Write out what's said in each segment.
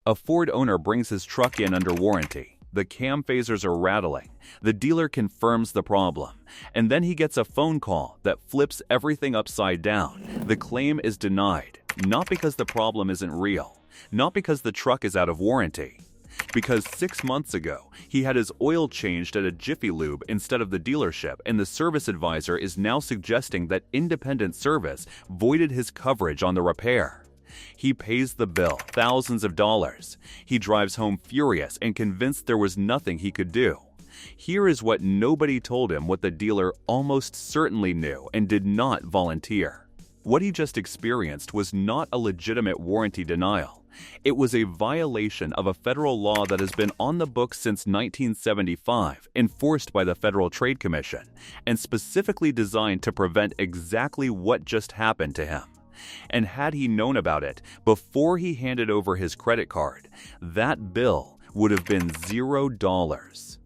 A Ford owner brings his truck in under warranty. The cam phasers are rattling. The dealer confirms the problem, and then he gets a phone call that flips everything upside down. The claim is denied, not because the problem isn't real, not because the truck is out of warranty, because 6 months ago, he had his oil changed at a Jiffy Lube instead of the dealership, and the service advisor is now suggesting that independent service voided his coverage on the repair. He pays the bill, thousands of dollars. He drives home furious and convinced there was nothing he could do. Here is what nobody told him, what the dealer almost certainly knew and did not volunteer. What he just experienced was not a legitimate warranty denial. It was a violation of a federal law that has been on the books since 1975, enforced by the Federal Trade Commission, and specifically designed to prevent exactly what just happened to him. And had he known about it before he handed over his credit card, that bill would have been $0.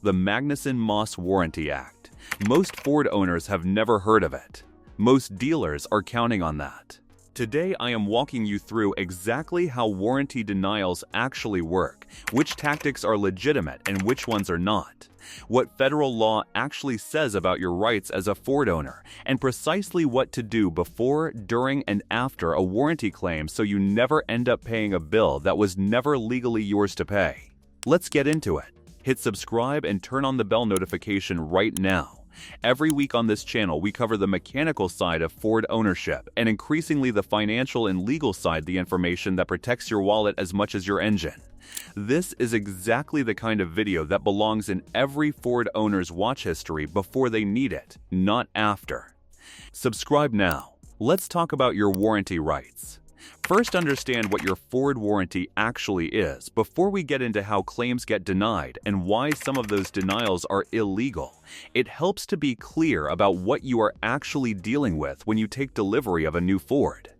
The Magnuson-Moss Warranty Act. Most Ford owners have never heard of it. Most dealers are counting on that. Today, I am walking you through exactly how warranty denials actually work, which tactics are legitimate and which ones are not, what federal law actually says about your rights as a Ford owner, and precisely what to do before, during, and after a warranty claim so you never end up paying a bill that was never legally yours to pay. Let's get into it. Hit subscribe and turn on the bell notification right now. Every week on this channel, we cover the mechanical side of Ford ownership and increasingly the financial and legal side, the information that protects your wallet as much as your engine. This is exactly the kind of video that belongs in every Ford owner's watch history before they need it, not after. Subscribe now. Let's talk about your warranty rights. First, understand what your Ford warranty actually is before we get into how claims get denied and why some of those denials are illegal. It helps to be clear about what you are actually dealing with when you take delivery of a new Ford.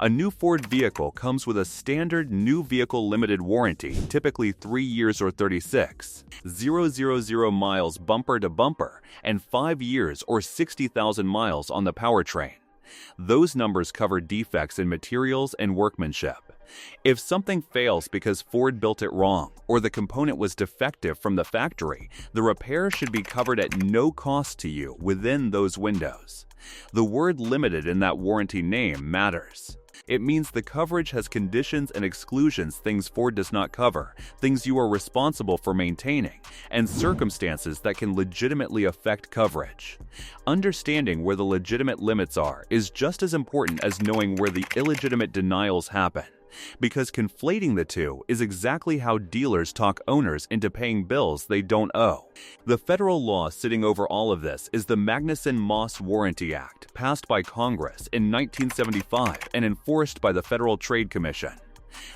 A new Ford vehicle comes with a standard new vehicle limited warranty, typically 3 years or 36,000 miles bumper to bumper, and 5 years or 60,000 miles on the powertrain. Those numbers cover defects in materials and workmanship. If something fails because Ford built it wrong or the component was defective from the factory, the repair should be covered at no cost to you within those windows. The word limited in that warranty name matters. It means the coverage has conditions and exclusions, things Ford does not cover, things you are responsible for maintaining, and circumstances that can legitimately affect coverage. Understanding where the legitimate limits are is just as important as knowing where the illegitimate denials happen, because conflating the two is exactly how dealers talk owners into paying bills they don't owe. The federal law sitting over all of this is the Magnuson-Moss Warranty Act, passed by Congress in 1975 and enforced by the Federal Trade Commission.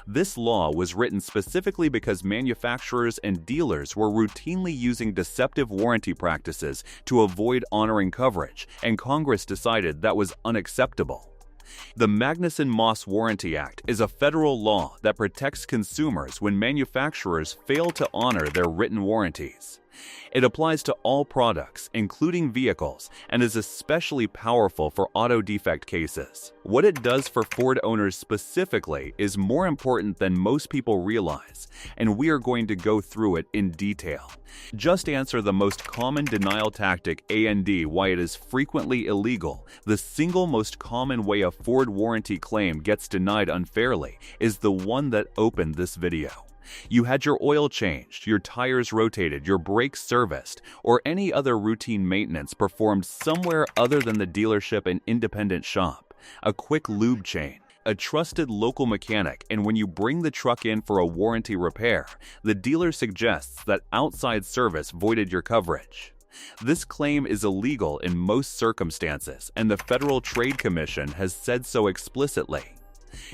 This law was written specifically because manufacturers and dealers were routinely using deceptive warranty practices to avoid honoring coverage, and Congress decided that was unacceptable. The Magnuson-Moss Warranty Act is a federal law that protects consumers when manufacturers fail to honor their written warranties. It applies to all products, including vehicles, and is especially powerful for auto defect cases. What it does for Ford owners specifically is more important than most people realize, and we are going to go through it in detail. Just answer the most common denial tactic and why it is frequently illegal. The single most common way a Ford warranty claim gets denied unfairly is the one that opened this video. You had your oil changed, your tires rotated, your brakes serviced, or any other routine maintenance performed somewhere other than the dealership and independent shop. A quick lube change, a trusted local mechanic, and when you bring the truck in for a warranty repair, the dealer suggests that outside service voided your coverage. This claim is illegal in most circumstances, and the Federal Trade Commission has said so explicitly.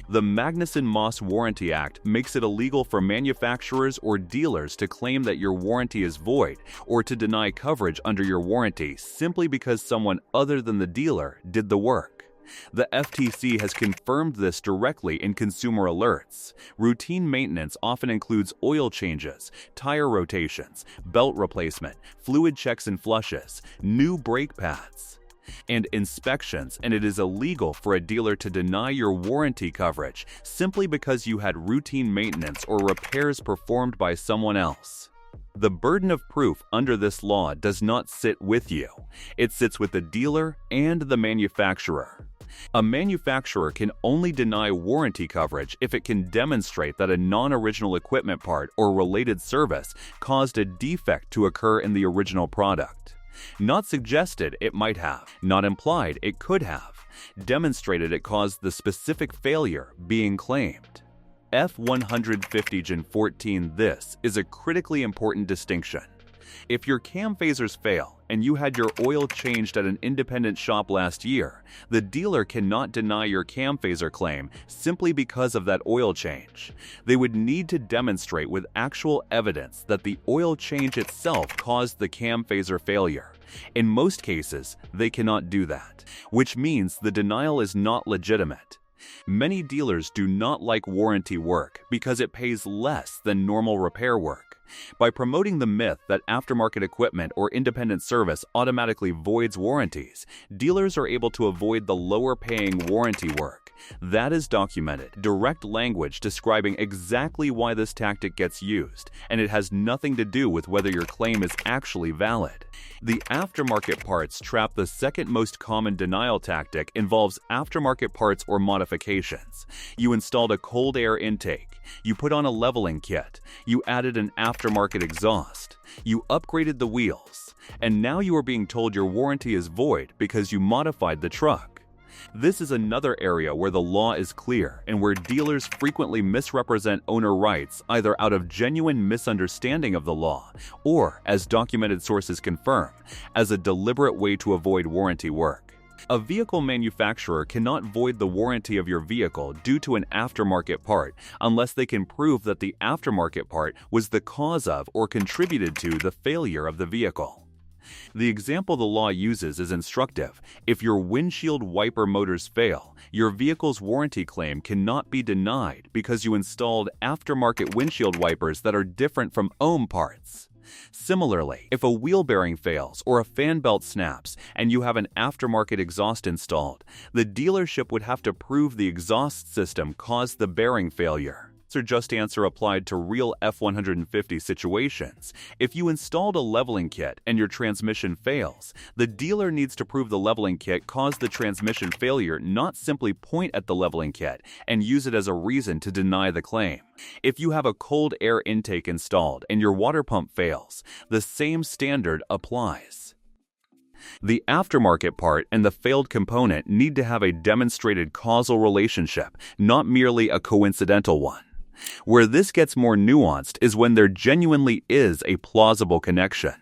The Magnuson-Moss Warranty Act makes it illegal for manufacturers or dealers to claim that your warranty is void or to deny coverage under your warranty simply because someone other than the dealer did the work. The FTC has confirmed this directly in consumer alerts. Routine maintenance often includes oil changes, tire rotations, belt replacement, fluid checks and flushes, new brake pads. and inspections, and it is illegal for a dealer to deny your warranty coverage simply because you had routine maintenance or repairs performed by someone else. The burden of proof under this law does not sit with you. It sits with the dealer and the manufacturer. A manufacturer can only deny warranty coverage if it can demonstrate that a non-original equipment part or related service caused a defect to occur in the original product. Not suggested it might have, not implied it could have, demonstrated it caused the specific failure being claimed. F150 Gen 14. This is a critically important distinction. If your cam phasers fail and you had your oil changed at an independent shop last year, the dealer cannot deny your cam phaser claim simply because of that oil change. They would need to demonstrate with actual evidence that the oil change itself caused the cam phaser failure. In most cases, they cannot do that, which means the denial is not legitimate. Many dealers do not like warranty work because it pays less than normal repair work. By promoting the myth that aftermarket equipment or independent service automatically voids warranties, dealers are able to avoid the lower-paying warranty work. That is documented, direct language describing exactly why this tactic gets used, and it has nothing to do with whether your claim is actually valid. The aftermarket parts trap. The second most common denial tactic involves aftermarket parts or modifications. You installed a cold air intake, you put on a leveling kit, you added an aftermarket exhaust, you upgraded the wheels, and now you are being told your warranty is void because you modified the truck. This is another area where the law is clear and where dealers frequently misrepresent owner rights either out of genuine misunderstanding of the law or, as documented sources confirm, as a deliberate way to avoid warranty work. A vehicle manufacturer cannot void the warranty of your vehicle due to an aftermarket part unless they can prove that the aftermarket part was the cause of or contributed to the failure of the vehicle. The example the law uses is instructive. If your windshield wiper motors fail, your vehicle's warranty claim cannot be denied because you installed aftermarket windshield wipers that are different from OEM parts. Similarly, if a wheel bearing fails or a fan belt snaps and you have an aftermarket exhaust installed, the dealership would have to prove the exhaust system caused the bearing failure. Or just answer applied to real F150 situations. If you installed a leveling kit and your transmission fails, the dealer needs to prove the leveling kit caused the transmission failure, not simply point at the leveling kit and use it as a reason to deny the claim. If you have a cold air intake installed and your water pump fails, the same standard applies. The aftermarket part and the failed component need to have a demonstrated causal relationship, not merely a coincidental one. Where this gets more nuanced is when there genuinely is a plausible connection.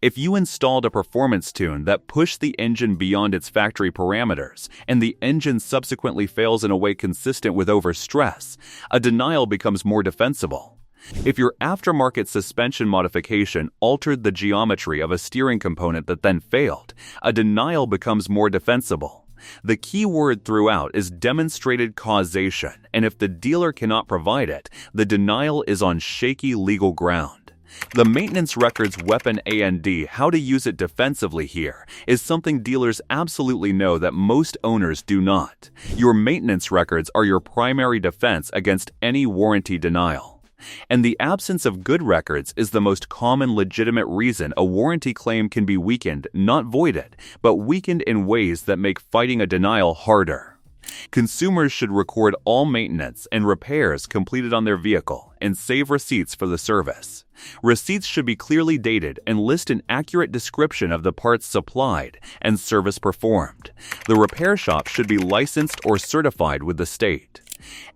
If you installed a performance tune that pushed the engine beyond its factory parameters and the engine subsequently fails in a way consistent with overstress, a denial becomes more defensible. If your aftermarket suspension modification altered the geometry of a steering component that then failed, a denial becomes more defensible. The key word throughout is demonstrated causation, and if the dealer cannot provide it, the denial is on shaky legal ground. The maintenance records weapon and how to use it defensively here is something dealers absolutely know that most owners do not. Your maintenance records are your primary defense against any warranty denial. And the absence of good records is the most common legitimate reason a warranty claim can be weakened, not voided, but weakened in ways that make fighting a denial harder. Consumers should record all maintenance and repairs completed on their vehicle and save receipts for the service. Receipts should be clearly dated and list an accurate description of the parts supplied and service performed. The repair shop should be licensed or certified with the state.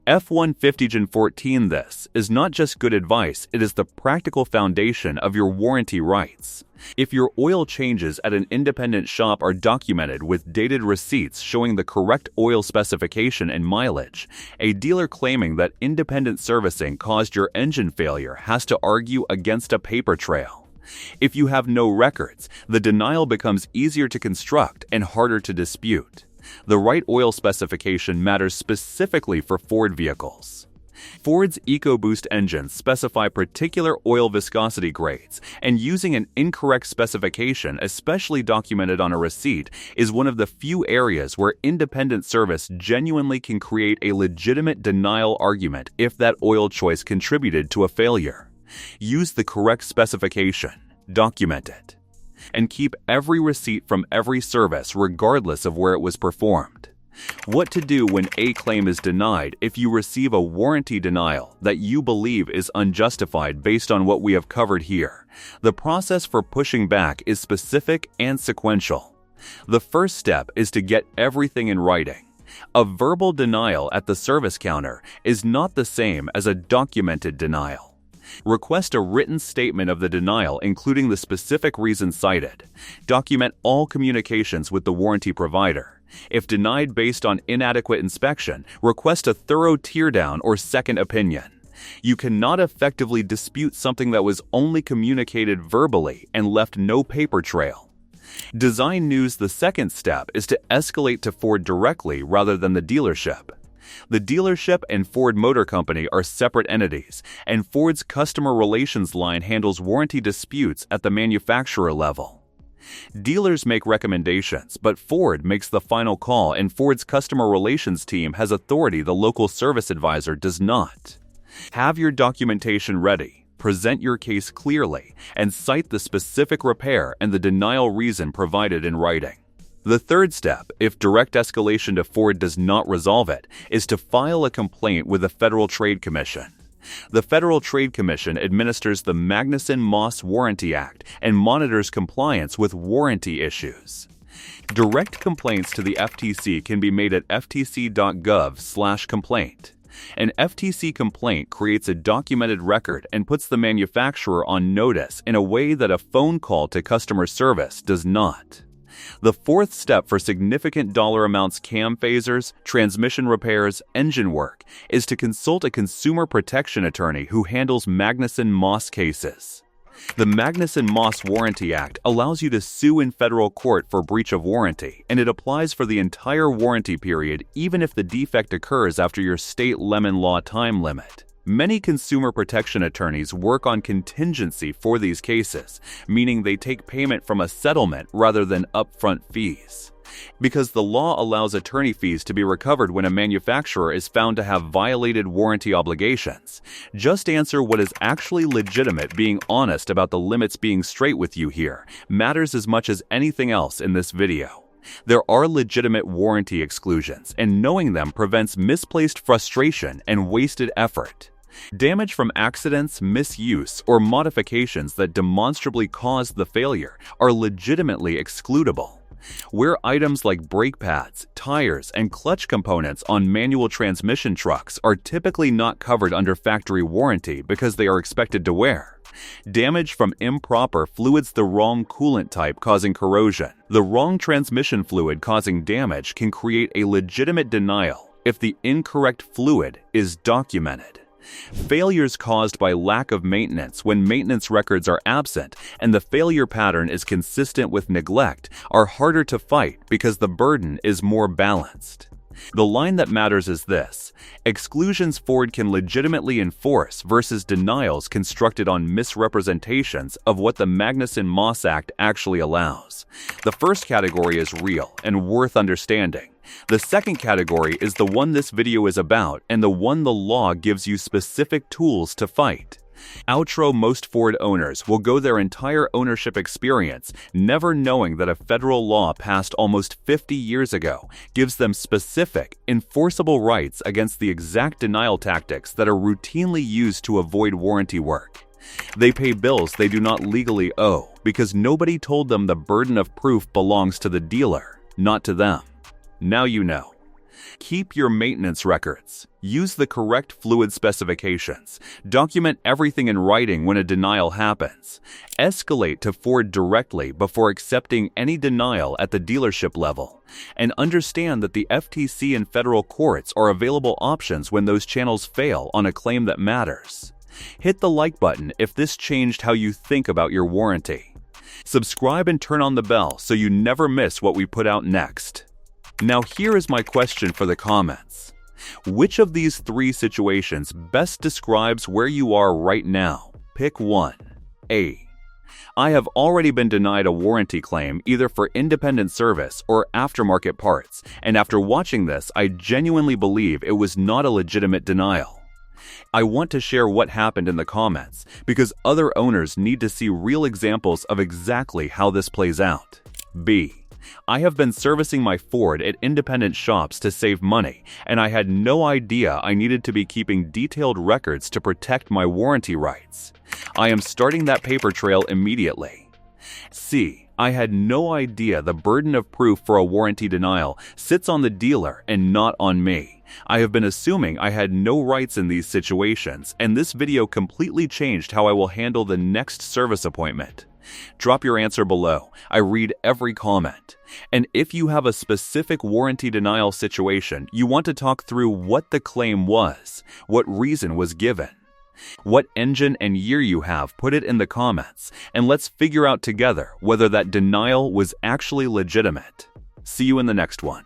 F150 Gen 14. This is not just good advice, it is the practical foundation of your warranty rights. If your oil changes at an independent shop are documented with dated receipts showing the correct oil specification and mileage, a dealer claiming that independent servicing caused your engine failure has to argue against a paper trail. If you have no records, the denial becomes easier to construct and harder to dispute. The right oil specification matters specifically for Ford vehicles. Ford's EcoBoost engines specify particular oil viscosity grades, and using an incorrect specification, especially documented on a receipt, is one of the few areas where independent service genuinely can create a legitimate denial argument if that oil choice contributed to a failure. Use the correct specification, document it, and keep every receipt from every service regardless of where it was performed. What to do when a claim is denied if you receive a warranty denial that you believe is unjustified based on what we have covered here. The process for pushing back is specific and sequential. The first step is to get everything in writing. A verbal denial at the service counter is not the same as a documented denial. Request a written statement of the denial including the specific reason cited. Document all communications with the warranty provider. If denied based on inadequate inspection, request a thorough teardown or second opinion. You cannot effectively dispute something that was only communicated verbally and left no paper trail. Design news. The second step is to escalate to Ford directly rather than the dealership. The dealership and Ford Motor Company are separate entities, and Ford's customer relations line handles warranty disputes at the manufacturer level. Dealers make recommendations, but Ford makes the final call, and Ford's customer relations team has authority the local service advisor does not. Have your documentation ready, present your case clearly, and cite the specific repair and the denial reason provided in writing. The third step, if direct escalation to Ford does not resolve it, is to file a complaint with the Federal Trade Commission. The Federal Trade Commission administers the Magnuson-Moss Warranty Act and monitors compliance with warranty issues. Direct complaints to the FTC can be made at ftc.gov/complaint. An FTC complaint creates a documented record and puts the manufacturer on notice in a way that a phone call to customer service does not. The fourth step for significant dollar amounts cam phasers, transmission repairs, engine work is to consult a consumer protection attorney who handles Magnuson-Moss cases. The Magnuson-Moss Warranty Act allows you to sue in federal court for breach of warranty, and it applies for the entire warranty period even if the defect occurs after your state lemon law time limit. Many consumer protection attorneys work on contingency for these cases, meaning they take payment from a settlement rather than upfront fees. Because the law allows attorney fees to be recovered when a manufacturer is found to have violated warranty obligations, just answer what is actually legitimate. Being honest about the limits, being straight with you here, matters as much as anything else in this video. There are legitimate warranty exclusions, and knowing them prevents misplaced frustration and wasted effort. Damage from accidents, misuse, or modifications that demonstrably caused the failure are legitimately excludable. Where items like brake pads, tires, and clutch components on manual transmission trucks are typically not covered under factory warranty because they are expected to wear. Damage from improper fluids, the wrong coolant type causing corrosion, the wrong transmission fluid causing damage can create a legitimate denial if the incorrect fluid is documented. Failures caused by lack of maintenance when maintenance records are absent and the failure pattern is consistent with neglect are harder to fight because the burden is more balanced. The line that matters is this: exclusions Ford can legitimately enforce versus denials constructed on misrepresentations of what the Magnuson-Moss Act actually allows. The first category is real and worth understanding. The second category is the one this video is about and the one the law gives you specific tools to fight. Outro: most Ford owners will go their entire ownership experience never knowing that a federal law passed almost 50 years ago gives them specific, enforceable rights against the exact denial tactics that are routinely used to avoid warranty work. They pay bills they do not legally owe because nobody told them the burden of proof belongs to the dealer, not to them. Now you know. Keep your maintenance records. Use the correct fluid specifications. Document everything in writing when a denial happens. Escalate to Ford directly before accepting any denial at the dealership level. And understand that the FTC and federal courts are available options when those channels fail on a claim that matters. Hit the like button if this changed how you think about your warranty. Subscribe and turn on the bell so you never miss what we put out next. Now here is my question for the comments. Which of these three situations best describes where you are right now? Pick one. A. I have already been denied a warranty claim either for independent service or aftermarket parts, and after watching this, I genuinely believe it was not a legitimate denial. I want to share what happened in the comments because other owners need to see real examples of exactly how this plays out. B. I have been servicing my Ford at independent shops to save money, and I had no idea I needed to be keeping detailed records to protect my warranty rights. I am starting that paper trail immediately. C. I had no idea the burden of proof for a warranty denial sits on the dealer and not on me. I have been assuming I had no rights in these situations, and this video completely changed how I will handle the next service appointment. Drop your answer below. I read every comment. And if you have a specific warranty denial situation, you want to talk through what the claim was, what reason was given, what engine and year you have, put it in the comments, and let's figure out together whether that denial was actually legitimate. See you in the next one.